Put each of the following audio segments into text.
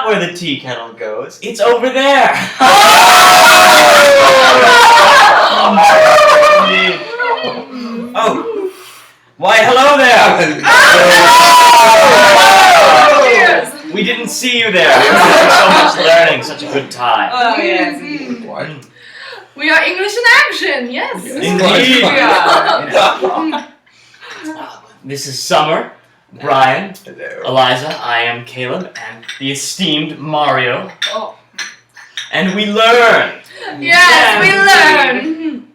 where the tea kettle goes. It's over there. Oh, why, hello there. We didn't see you there. We were so much learning, such a good time. Oh, yes. We are English in action, yes. Indeed. We are. This is Summer, Brian, Eliza, I am Caleb, and the esteemed Mario. Oh. And we learn. Yes, we learn.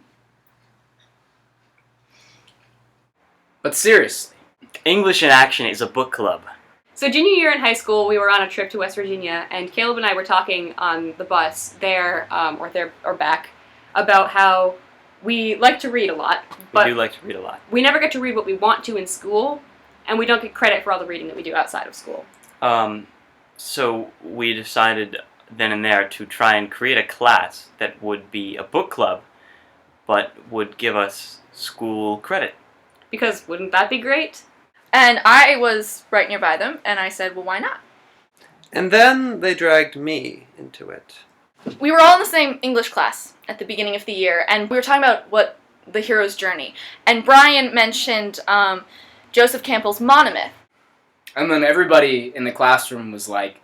But seriously, English in Action is a book club. So junior year in high school, we were on a trip to West Virginia, and Caleb and I were talking on the bus there, or back, about how we like to read a lot. But we do like to read a lot. We never get to read what we want to in school, and we don't get credit for all the reading that we do outside of school. So we decided then and there to try and create a class that would be a book club, but would give us school credit. Because wouldn't that be great? And I was right nearby them, and I said, well, why not? And then they dragged me into it. We were all in the same English class at the beginning of the year, and we were talking about what the hero's journey. And Brian mentioned Joseph Campbell's Monomyth. and then everybody in the classroom was like,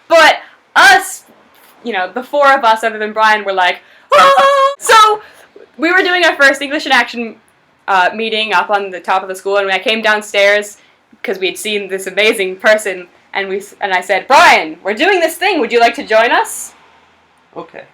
But us, the four of us other than Brian were like, ah! So we were doing our first English in Action meeting up on the top of the school, and when I came downstairs, because we had seen this amazing person, and I said, Brian, we're doing this thing, would you like to join us? Okay.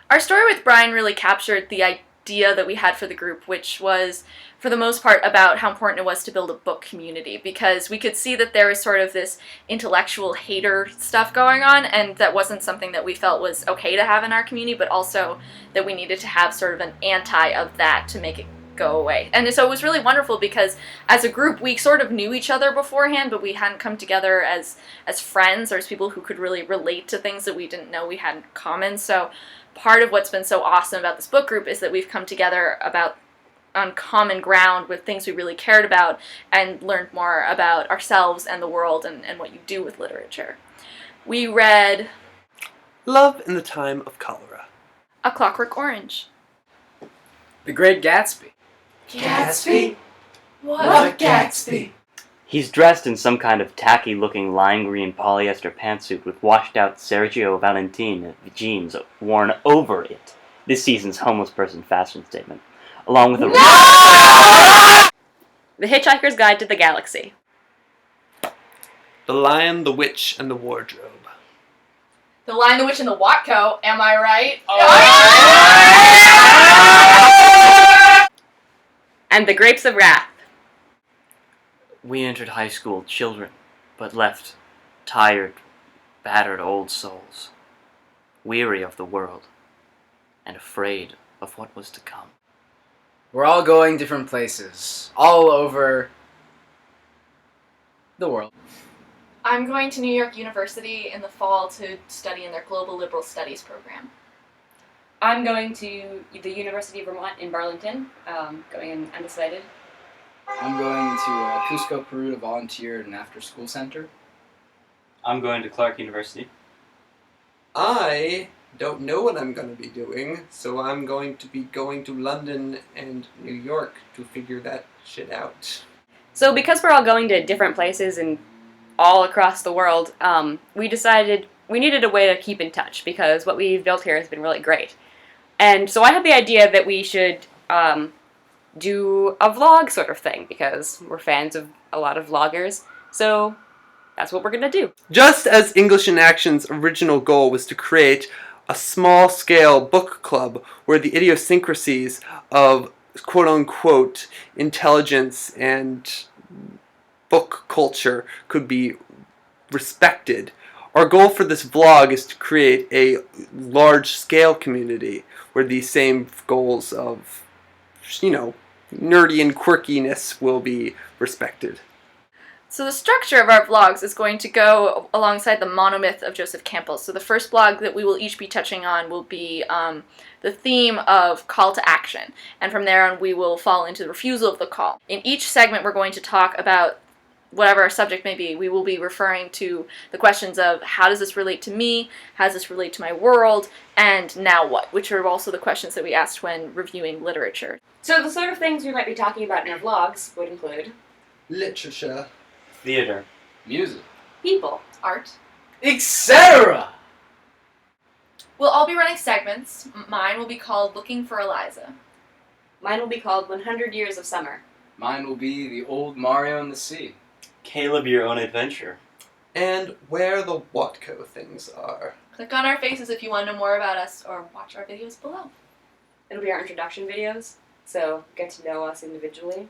Our story with Brian really captured the idea that we had for the group, which was, for the most part, about how important it was to build a book community, because we could see that there was sort of this intellectual hater stuff going on, and that wasn't something that we felt was okay to have in our community, but also that we needed to have sort of an anti of that to make it go away. And so it was really wonderful because as a group we sort of knew each other beforehand, but we hadn't come together as friends or as people who could really relate to things that we didn't know we had in common. So part of what's been so awesome about this book group is that we've come together on common ground with things we really cared about and learned more about ourselves and the world and what you do with literature. We read Love in the Time of Cholera. A Clockwork Orange. The Great Gatsby. Gatsby? What Gatsby? He's dressed in some kind of tacky-looking lime green polyester pantsuit with washed-out Sergio Valentine jeans worn over it. This season's homeless person fashion statement, along with a The Hitchhiker's Guide to the Galaxy. The Lion, the Witch, and the Wardrobe. The Lion, the Witch, and the Watco, am I right? And The Grapes of Wrath. We entered high school children, but left tired, battered old souls, weary of the world, and afraid of what was to come. We're all going different places, all over the world. I'm going to New York University in the fall to study in their Global Liberal Studies program. I'm going to the University of Vermont in Burlington, going in undecided. I'm going to Cusco, Peru to volunteer at an after-school center. I'm going to Clark University. I don't know what I'm going to be doing, so I'm going to be going to London and New York to figure that shit out. So because we're all going to different places and all across the world, we decided we needed a way to keep in touch because what we've built here has been really great. And so I had the idea that we should do a vlog sort of thing because we're fans of a lot of vloggers. So that's what we're going to do. Just as English in Action's original goal was to create a small-scale book club where the idiosyncrasies of quote-unquote intelligence and book culture could be respected, our goal for this vlog is to create a large-scale community where these same goals of, nerdy and quirkiness will be respected. So the structure of our vlogs is going to go alongside the monomyth of Joseph Campbell. So the first vlog that we will each be touching on will be the theme of call to action. And from there on we will fall into the refusal of the call. In each segment we're going to talk about whatever our subject may be. We will be referring to the questions of how does this relate to me, how does this relate to my world, and now what, which are also the questions that we asked when reviewing literature. So the sort of things we might be talking about in our vlogs would include Literature. Theater. Music. people, Art. Etc. We'll all be running segments. Mine will be called Looking for Eliza. Mine will be called 100 Years of Summer. Mine will be The Old Mario and the Sea. Caleb, your own adventure. And where the Watco things are. Click on our faces if you want to know more about us, or watch our videos below. It'll be our introduction videos, so get to know us individually.